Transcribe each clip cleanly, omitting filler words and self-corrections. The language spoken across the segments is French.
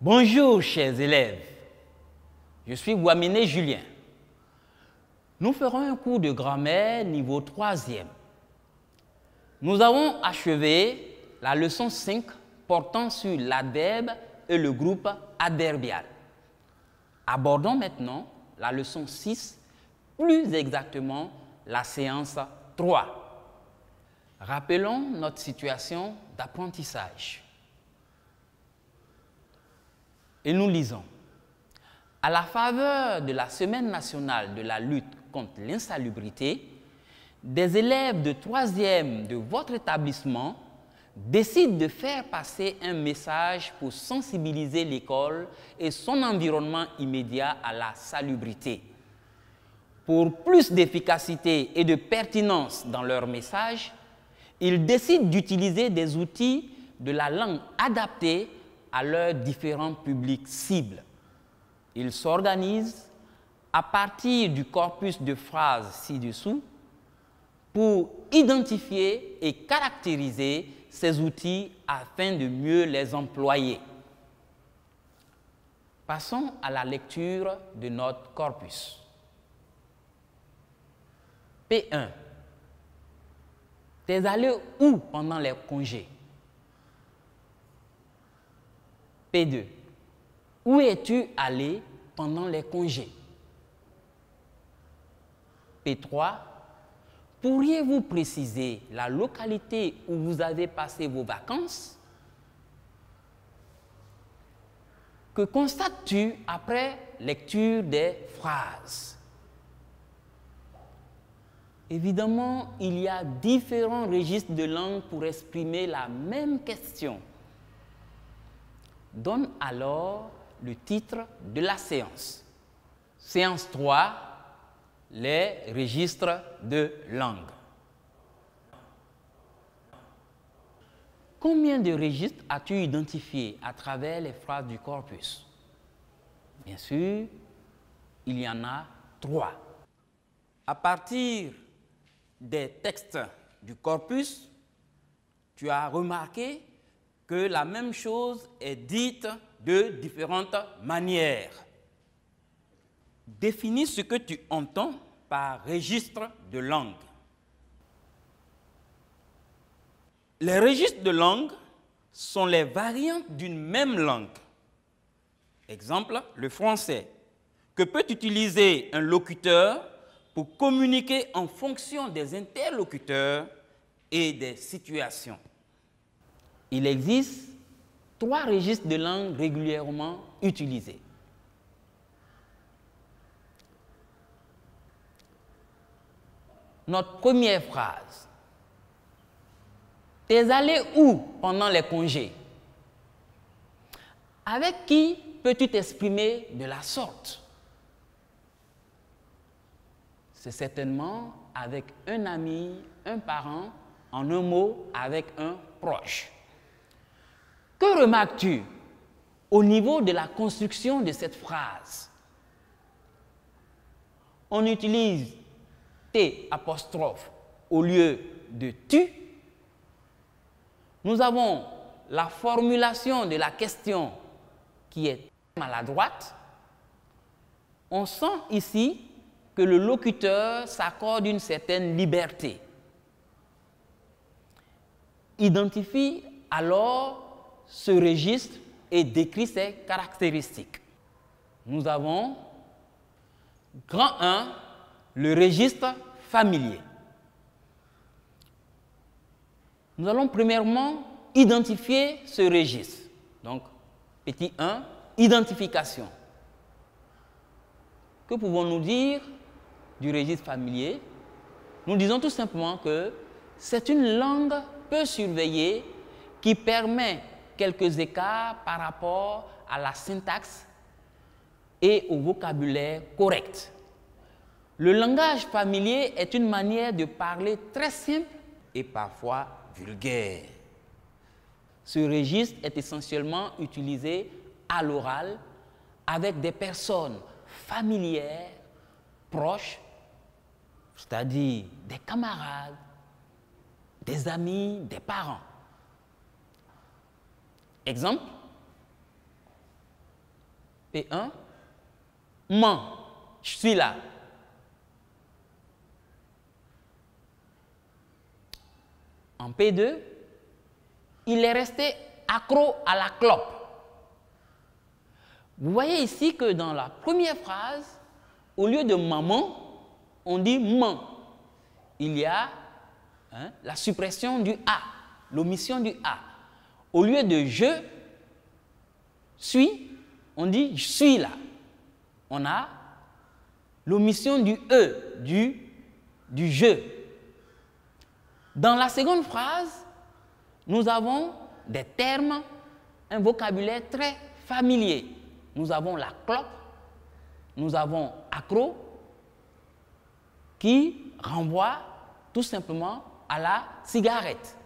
Bonjour chers élèves, je suis Ouamine Julien. Nous ferons un cours de grammaire niveau 3e. Nous avons achevé la leçon 5 portant sur l'adverbe et le groupe adverbial. Abordons maintenant la leçon 6, plus exactement la séance 3. Rappelons notre situation d'apprentissage. Et nous lisons. À la faveur de la Semaine nationale de la lutte contre l'insalubrité, des élèves de 3e de votre établissement décident de faire passer un message pour sensibiliser l'école et son environnement immédiat à la salubrité. Pour plus d'efficacité et de pertinence dans leur message, ils décident d'utiliser des outils de la langue adaptés à leurs différents publics cibles. Ils s'organisent à partir du corpus de phrases ci-dessous pour identifier et caractériser ces outils afin de mieux les employer. Passons à la lecture de notre corpus. P1. T'es allé où pendant les congés? P2. Où es-tu allé pendant les congés? P3. Pourriez-vous préciser la localité où vous avez passé vos vacances? Que constates-tu après lecture des phrases? Évidemment, il y a différents registres de langue pour exprimer la même question. Donne alors le titre de la séance. Séance 3, les registres de langue. Combien de registres as-tu identifiés à travers les phrases du corpus? Bien sûr, il y en a 3. À partir des textes du corpus, tu as remarqué que la même chose est dite de différentes manières. Définis ce que tu entends par registre de langue. Les registres de langue sont les variantes d'une même langue. Exemple, le français, que peut utiliser un locuteur pour communiquer en fonction des interlocuteurs et des situations. Il existe 3 registres de langue régulièrement utilisés. Notre première phrase. T'es allé où pendant les congés? Avec qui peux-tu t'exprimer de la sorte? C'est certainement avec un ami, un parent, en un mot, avec un proche. Que remarques-tu au niveau de la construction de cette phrase? On utilise T' au lieu de tu. Nous avons la formulation de la question qui est maladroite. On sent ici que le locuteur s'accorde une certaine liberté. Identifie alors ce registre et décrit ses caractéristiques. Nous avons grand 1, le registre familier. Nous allons premièrement identifier ce registre. Donc, petit 1, identification. Que pouvons-nous dire du registre familier? Nous disons tout simplement que c'est une langue peu surveillée qui permet quelques écarts par rapport à la syntaxe et au vocabulaire correct. Le langage familier est une manière de parler très simple et parfois vulgaire. Ce registre est essentiellement utilisé à l'oral avec des personnes familières, proches, c'est-à-dire des camarades, des amis, des parents. Exemple, P1, man, je suis là. En P2, il est resté accro à la clope. Vous voyez ici que dans la première phrase, au lieu de maman, on dit man. Il y a la suppression du A, l'omission du A. Au lieu de je suis, on dit je suis là. On a l'omission du E, du je. Dans la seconde phrase, nous avons des termes, un vocabulaire très familier. Nous avons la clope, nous avons accro, qui renvoie tout simplement à la cigarette.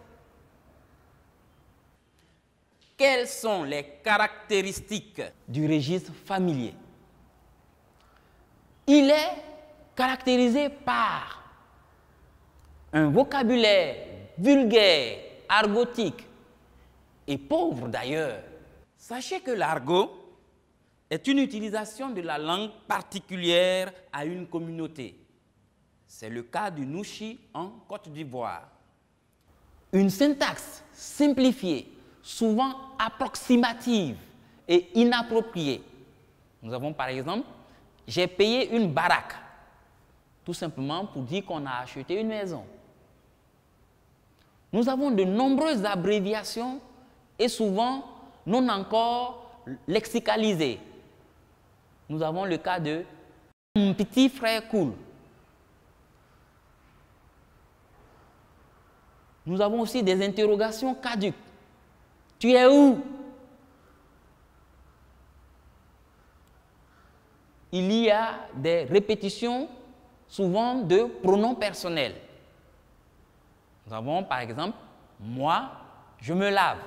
Quelles sont les caractéristiques du registre familier? Il est caractérisé par un vocabulaire vulgaire, argotique et pauvre d'ailleurs. Sachez que l'argot est une utilisation de la langue particulière à une communauté. C'est le cas du Nouchi en Côte d'Ivoire. Une syntaxe simplifiée, souvent approximative et inappropriée. Nous avons par exemple, j'ai payé une baraque, tout simplement pour dire qu'on a acheté une maison. Nous avons de nombreuses abréviations et souvent non encore lexicalisées. Nous avons le cas de « mon petit frère cool ». Nous avons aussi des interrogations caduques. Tu es où? Il y a des répétitions souvent de pronoms personnels. Nous avons par exemple, moi, je me lave.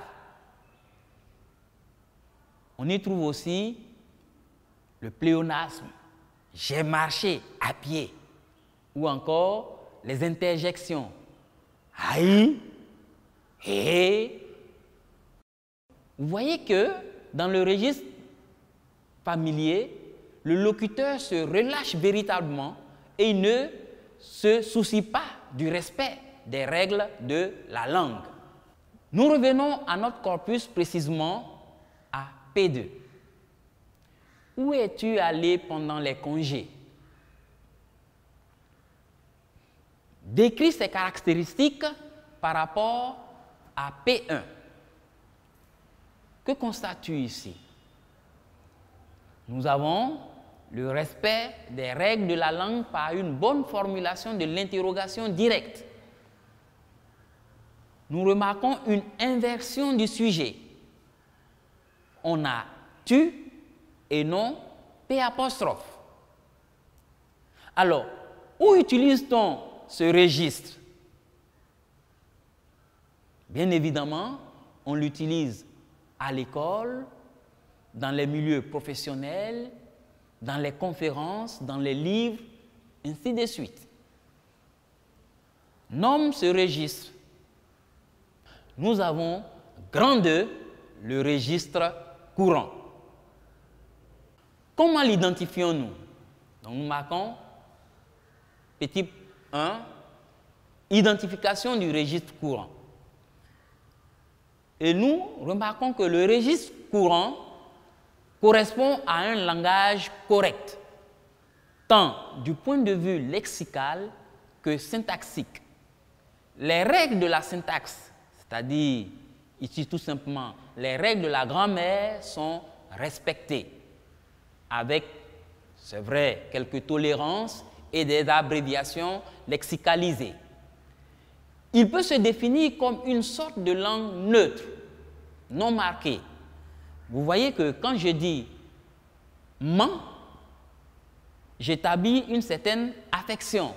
On y trouve aussi le pléonasme, j'ai marché à pied, ou encore les interjections, aïe, hé. Vous voyez que dans le registre familier, le locuteur se relâche véritablement et il ne se soucie pas du respect des règles de la langue. Nous revenons à notre corpus précisément à P2. Où es-tu allé pendant les congés? Décris ces caractéristiques par rapport à P1. Que constates-tu ici? Nous avons le respect des règles de la langue par une bonne formulation de l'interrogation directe. Nous remarquons une inversion du sujet. On a tu et non P'. Alors, où utilise-t-on ce registre? Bien évidemment, on l'utilise à l'école, dans les milieux professionnels, dans les conférences, dans les livres, ainsi de suite. Nomme ce registre. Nous avons grand 2, le registre courant. Comment l'identifions-nous? Donc nous marquons petit 1, identification du registre courant. Et nous remarquons que le registre courant correspond à un langage correct, tant du point de vue lexical que syntaxique. Les règles de la syntaxe, c'est-à-dire ici tout simplement les règles de la grammaire, sont respectées avec, c'est vrai, quelques tolérances et des abréviations lexicalisées. Il peut se définir comme une sorte de langue neutre, non marquée. Vous voyez que quand je dis « man », j'établis une certaine affection.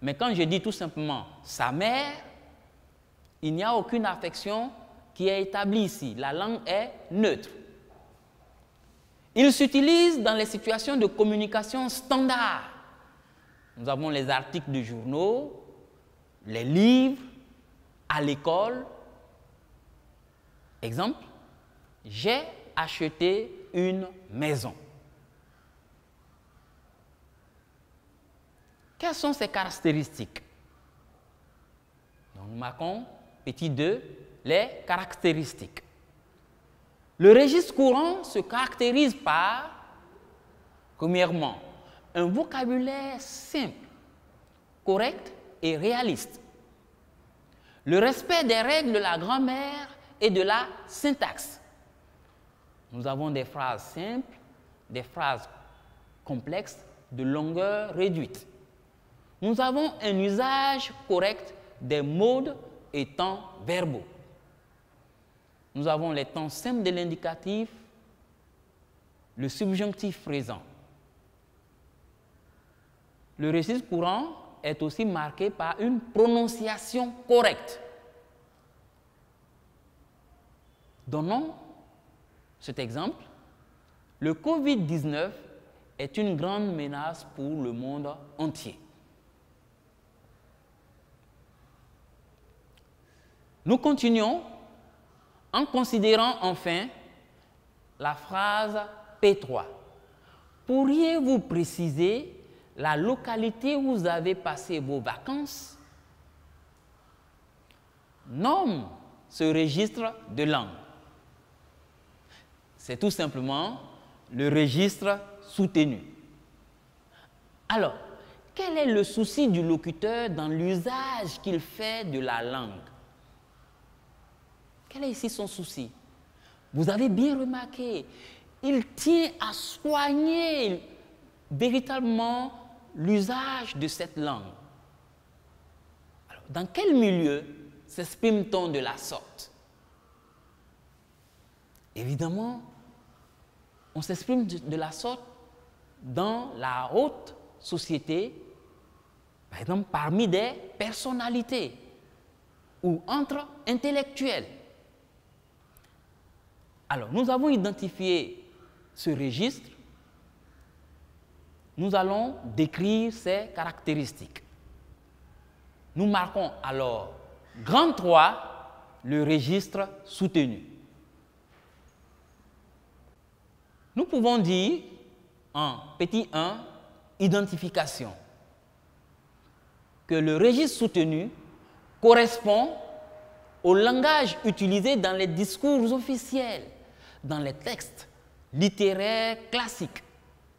Mais quand je dis tout simplement « sa mère », il n'y a aucune affection qui est établie ici. La langue est neutre. Il s'utilise dans les situations de communication standard. Nous avons les articles de journaux, les livres, à l'école. Exemple, j'ai acheté une maison. Quelles sont ses caractéristiques? Donc, nous marquons petit 2, les caractéristiques. Le registre courant se caractérise par, premièrement, un vocabulaire simple, correct et réaliste. Le respect des règles de la grammaire et de la syntaxe. Nous avons des phrases simples, des phrases complexes de longueur réduite. Nous avons un usage correct des modes et temps verbaux. Nous avons les temps simples de l'indicatif, le subjonctif présent. Le registre courant est aussi marqué par une prononciation correcte. Donnons cet exemple. Le Covid-19 est une grande menace pour le monde entier. Nous continuons en considérant enfin la phrase P3. Pourriez-vous préciser la localité où vous avez passé vos vacances? Nomme ce registre de langue. C'est tout simplement le registre soutenu. Alors, quel est le souci du locuteur dans l'usage qu'il fait de la langue? Quel est ici son souci? Vous avez bien remarqué, il tient à soigner véritablement l'usage de cette langue. Alors, dans quel milieu s'exprime-t-on de la sorte? Évidemment, on s'exprime de la sorte dans la haute société, par exemple parmi des personnalités ou entre intellectuels. Alors, nous avons identifié ce registre. Nous allons décrire ses caractéristiques. Nous marquons alors grand 3, le registre soutenu. Nous pouvons dire en petit 1, identification, que le registre soutenu correspond au langage utilisé dans les discours officiels, dans les textes littéraires classiques,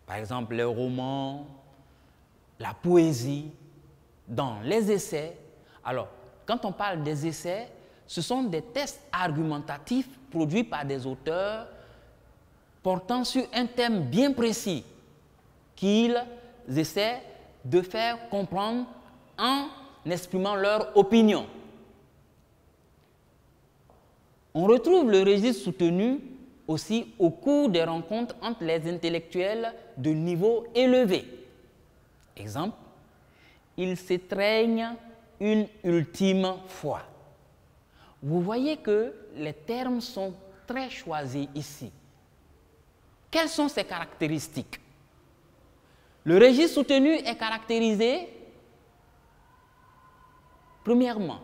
par exemple les romans, la poésie, dans les essais. Alors, quand on parle des essais, ce sont des textes argumentatifs produits par des auteurs portant sur un thème bien précis qu'ils essaient de faire comprendre en exprimant leur opinion. On retrouve le registre soutenu aussi au cours des rencontres entre les intellectuels de niveau élevé. Exemple, ils s'étreignent une ultime fois. Vous voyez que les termes sont très choisis ici. Quelles sont ces caractéristiques? Le registre soutenu est caractérisé, premièrement,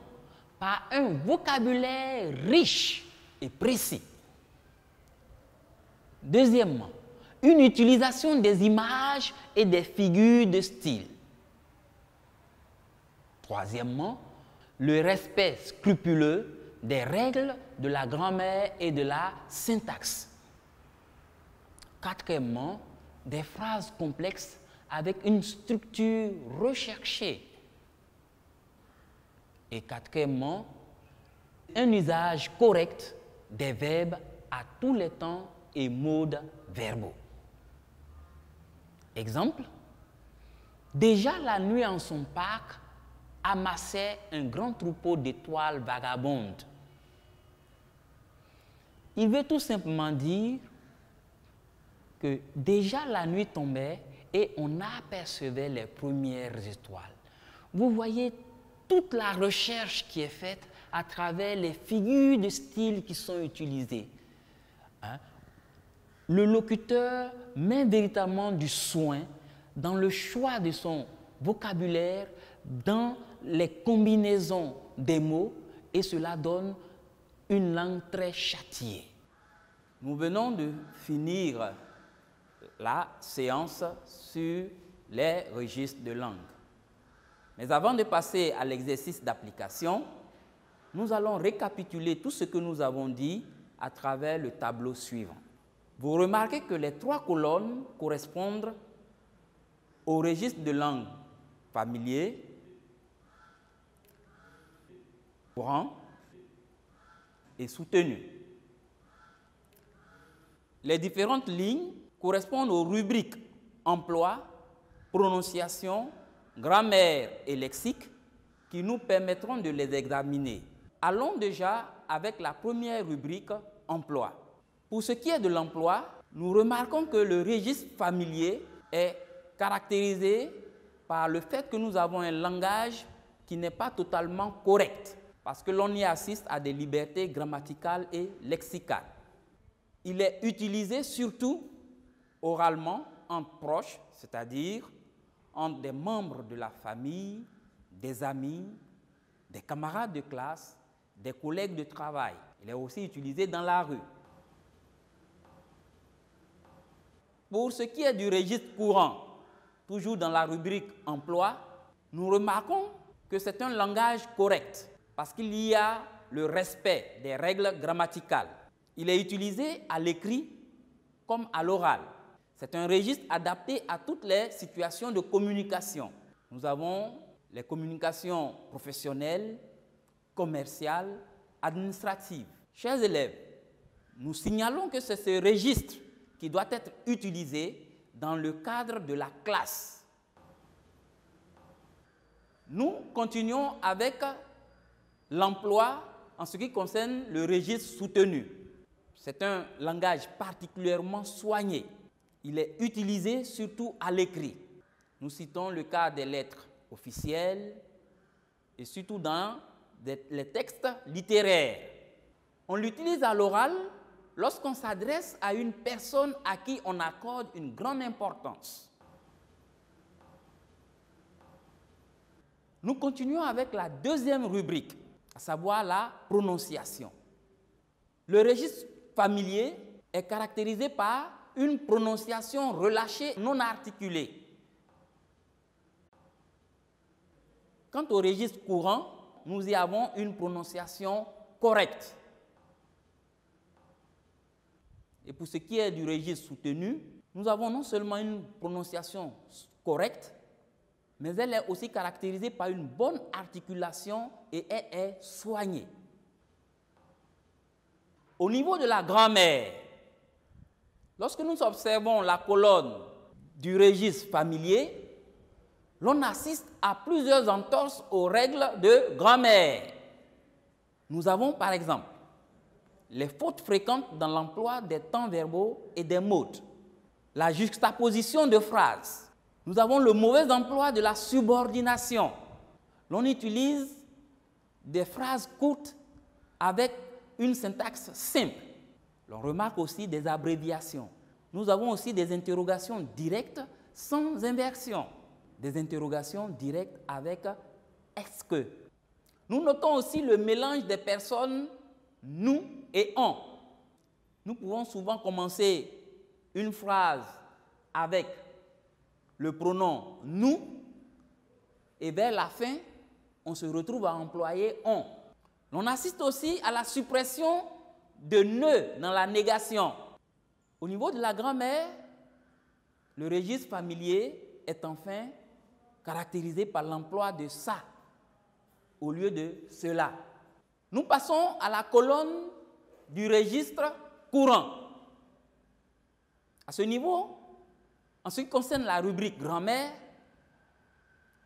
par un vocabulaire riche et précis. Deuxièmement, une utilisation des images et des figures de style. Troisièmement, le respect scrupuleux des règles de la grammaire et de la syntaxe. Quatrièmement, des phrases complexes avec une structure recherchée. Et quatrièmement, un usage correct des verbes à tous les temps et modes verbaux. Exemple, déjà la nuit en son parc amassait un grand troupeau d'étoiles vagabondes. Il veut tout simplement dire que déjà la nuit tombait et on apercevait les premières étoiles. Vous voyez toute la recherche qui est faite à travers les figures de style qui sont utilisées. Hein? Le locuteur met véritablement du soin dans le choix de son vocabulaire, dans les combinaisons des mots, et cela donne une langue très châtiée. Nous venons de finir la séance sur les registres de langue. Mais avant de passer à l'exercice d'application, nous allons récapituler tout ce que nous avons dit à travers le tableau suivant. Vous remarquez que les 3 colonnes correspondent au registre de langue familier, courant et soutenu. Les différentes lignes correspondent aux rubriques emploi, prononciation, grammaire et lexique qui nous permettront de les examiner. Allons déjà avec la première rubrique emploi. Pour ce qui est de l'emploi, nous remarquons que le registre familier est caractérisé par le fait que nous avons un langage qui n'est pas totalement correct, parce que l'on y assiste à des libertés grammaticales et lexicales. Il est utilisé surtout oralement entre proches, c'est-à-dire entre des membres de la famille, des amis, des camarades de classe, des collègues de travail. Il est aussi utilisé dans la rue. Pour ce qui est du registre courant, toujours dans la rubrique emploi, nous remarquons que c'est un langage correct parce qu'il y a le respect des règles grammaticales. Il est utilisé à l'écrit comme à l'oral. C'est un registre adapté à toutes les situations de communication. Nous avons les communications professionnelles, commerciales, administratives. Chers élèves, nous signalons que c'est ce registre qui doit être utilisé dans le cadre de la classe. Nous continuons avec l'emploi en ce qui concerne le registre soutenu. C'est un langage particulièrement soigné. Il est utilisé surtout à l'écrit. Nous citons le cas des lettres officielles et surtout dans les textes littéraires. On l'utilise à l'oral lorsqu'on s'adresse à une personne à qui on accorde une grande importance. Nous continuons avec la deuxième rubrique, à savoir la prononciation. Le registre familier est caractérisé par une prononciation relâchée non articulée. Quant au registre courant, nous y avons une prononciation correcte. Et pour ce qui est du registre soutenu, nous avons non seulement une prononciation correcte, mais elle est aussi caractérisée par une bonne articulation et elle est soignée. Au niveau de la grammaire, lorsque nous observons la colonne du registre familier, l'on assiste à plusieurs entorses aux règles de grammaire. Nous avons par exemple les fautes fréquentes dans l'emploi des temps verbaux et des mots, la juxtaposition de phrases. Nous avons le mauvais emploi de la subordination. L'on utilise des phrases courtes avec une syntaxe simple. L'on remarque aussi des abréviations. Nous avons aussi des interrogations directes sans inversion. Des interrogations directes avec « est-ce que ». Nous notons aussi le mélange des personnes « nous » et « on ». Nous pouvons souvent commencer une phrase avec le pronom « nous » et vers la fin, on se retrouve à employer « on ». On assiste aussi à la suppression de « ne » dans la négation. Au niveau de la grammaire, le registre familier est enfin caractérisé par l'emploi de « ça » au lieu de « cela ». Nous passons à la colonne du registre courant. À ce niveau, en ce qui concerne la rubrique grammaire,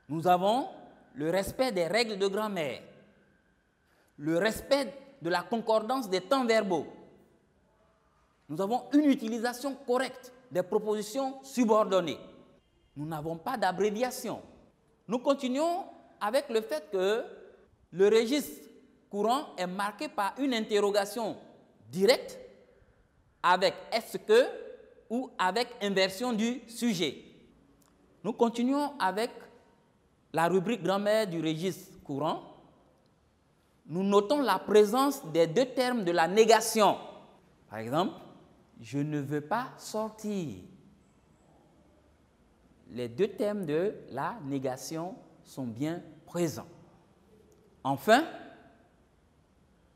nous avons le respect des règles de grammaire, le respect de la concordance des temps verbaux. Nous avons une utilisation correcte des propositions subordonnées. Nous n'avons pas d'abréviation. Nous continuons avec le fait que le registre courant est marqué par une interrogation directe avec « est-ce que » ou avec inversion du sujet. Nous continuons avec la rubrique grammaire du registre courant. Nous notons la présence des deux termes de la négation. Par exemple, je ne veux pas sortir. Les deux thèmes de la négation sont bien présents. Enfin,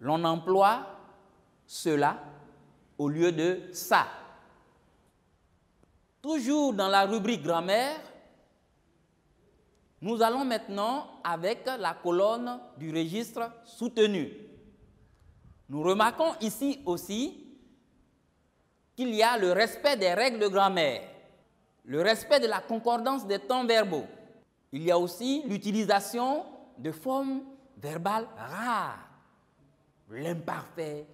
l'on emploie cela au lieu de ça. Toujours dans la rubrique grammaire, nous allons maintenant avec la colonne du registre soutenu. Nous remarquons ici aussi qu'il y a le respect des règles de grammaire, le respect de la concordance des temps verbaux. Il y a aussi l'utilisation de formes verbales rares, l'imparfait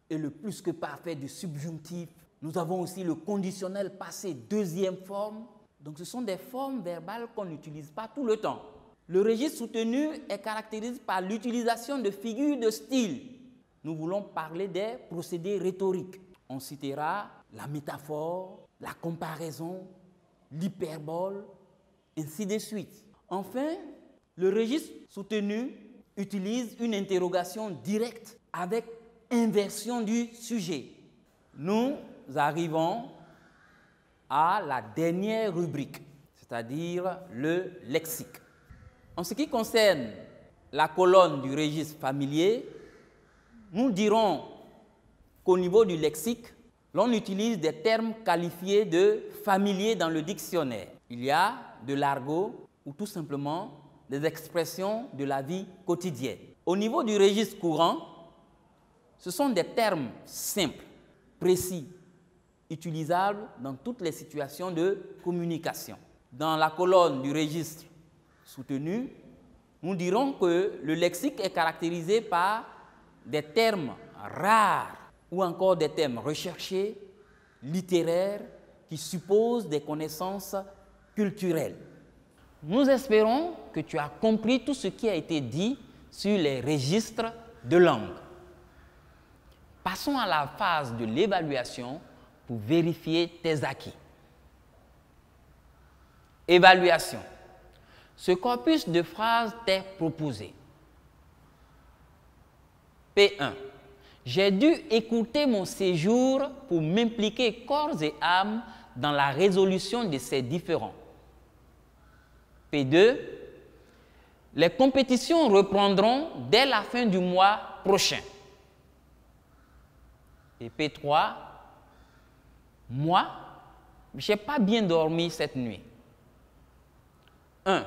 et le plus que parfait du subjonctif. Nous avons aussi le conditionnel passé deuxième forme. Donc ce sont des formes verbales qu'on n'utilise pas tout le temps. Le registre soutenu est caractérisé par l'utilisation de figures de style. Nous voulons parler des procédés rhétoriques. On citera la métaphore, la comparaison, l'hyperbole, ainsi de suite. Enfin, le registre soutenu utilise une interrogation directe avec inversion du sujet. Nous arrivons à la dernière rubrique, c'est-à-dire le lexique. En ce qui concerne la colonne du registre familier, nous dirons qu'au niveau du lexique, l'on utilise des termes qualifiés de familiers dans le dictionnaire. Il y a de l'argot ou tout simplement des expressions de la vie quotidienne. Au niveau du registre courant, ce sont des termes simples, précis, utilisables dans toutes les situations de communication. Dans la colonne du registre soutenu, nous dirons que le lexique est caractérisé par des termes rares ou encore des termes recherchés, littéraires, qui supposent des connaissances culturelles. Nous espérons que tu as compris tout ce qui a été dit sur les registres de langue. Passons à la phase de l'évaluation pour vérifier tes acquis. Évaluation. Ce corpus de phrases t'est proposé. P1. J'ai dû écouter mon séjour pour m'impliquer corps et âme dans la résolution de ces différends. P2. Les compétitions reprendront dès la fin du mois prochain. Et P3. Moi, je n'ai pas bien dormi cette nuit. 1.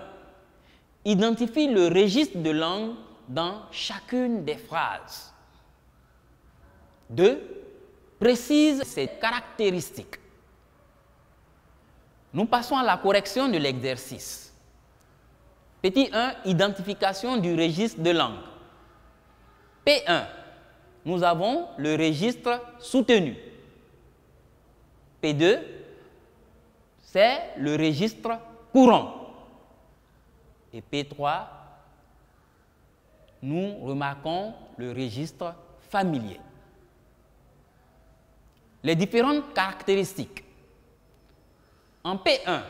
Identifie le registre de langue dans chacune des phrases. 2. Précise ses caractéristiques. Nous passons à la correction de l'exercice. Petit 1, identification du registre de langue. P1, nous avons le registre soutenu. P2, c'est le registre courant. Et P3, nous remarquons le registre familier. Les différentes caractéristiques. En P1,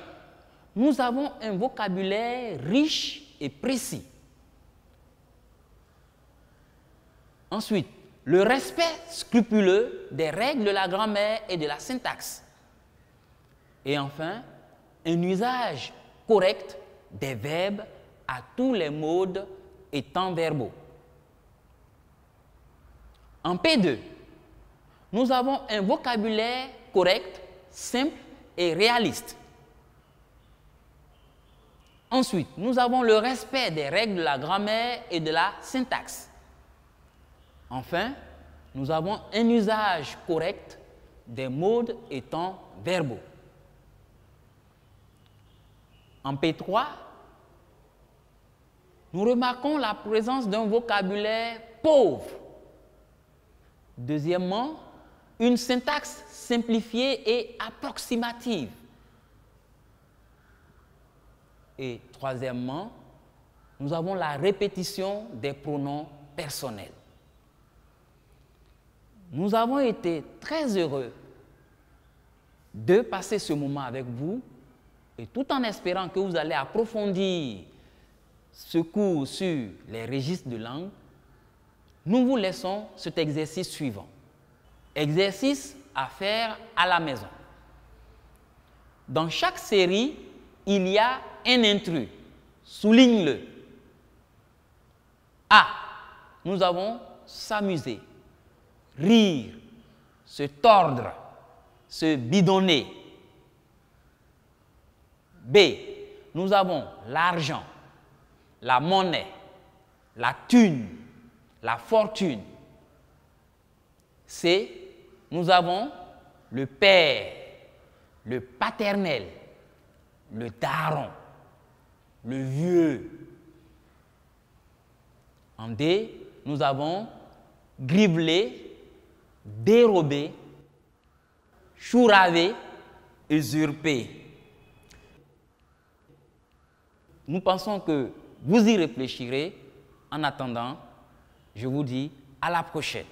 nous avons un vocabulaire riche et précis. Ensuite, le respect scrupuleux des règles de la grammaire et de la syntaxe. Et enfin, un usage correct des verbes à tous les modes et temps verbaux. En P2, nous avons un vocabulaire correct, simple et réaliste. Ensuite, nous avons le respect des règles de la grammaire et de la syntaxe. Enfin, nous avons un usage correct des modes et temps verbaux. En P3, nous remarquons la présence d'un vocabulaire pauvre. Deuxièmement, une syntaxe simplifiée et approximative. Et troisièmement, nous avons la répétition des pronoms personnels. Nous avons été très heureux de passer ce moment avec vous et tout en espérant que vous allez approfondir ce cours sur les registres de langue, nous vous laissons cet exercice suivant. Exercice à faire à la maison. Dans chaque série, il y a un intrus. Souligne-le. A. Nous avons s'amuser, rire, se tordre, se bidonner. B. Nous avons l'argent, la monnaie, la thune, la fortune. C. Nous avons le père, le paternel, le daron, le vieux. En D, nous avons grivelé, dérobé, chouravé, usurpé. Nous pensons que vous y réfléchirez. En attendant, je vous dis à la prochaine.